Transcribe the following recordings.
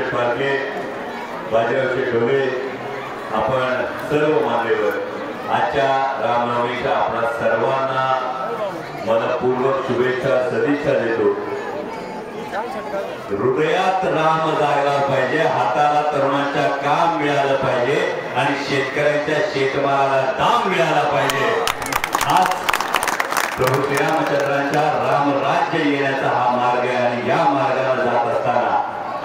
शेठ फाळके, बाजीराव शेठ ढोले, आपण सर्व मान्यवर आजच्या रामनवमीच्या आपल्या सर्वांना मनपूर्वक शुभेच्छा सदिच्छा देतो। हृदयात राम जायला पाहिजे, हाताला तरुणांच्या काम मिळालं पाहिजे आणि शेतकऱ्यांच्या शेतमालाला दाम मिळाला पाहिजे। आज प्रभू श्रीरामचंद्रांच्या रामराज्य येण्याचा हा मार्ग आहे आणि या मार्गाला जात असताना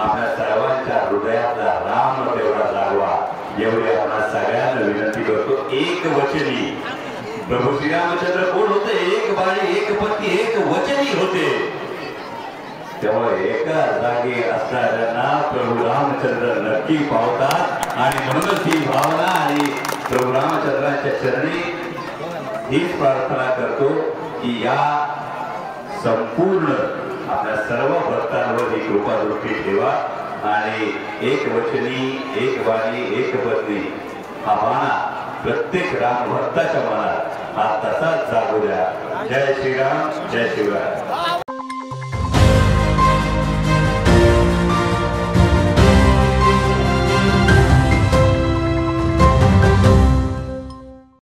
आपल्या सर्वांच्या हृदयातला राम तेवढा जागवा एवढी आपण सगळ्यांना विनंती करतो। एक वचनी प्रभू श्रीरामचंद्र कोण होते? एक बाणी, एक पत्नी, एक वचनी होते। त्यामुळे एका जागी असणाऱ्यांना प्रभू रामचंद्र नक्की पावतात आणि म्हणूनच ही भावना आणि प्रभू रामचंद्रांच्या चरणी हीच प्रार्थना करतो की या संपूर्ण आपल्या सर्व भक्तांवर ही कृपा दृष्टी ठेवा आणि एक वचनी, एक वाणी, एक पत्नी हा बाणा प्रत्येक राम भक्ताच्या मनात हा तसाच जागू द्या। जय श्रीराम, जय शिवराय।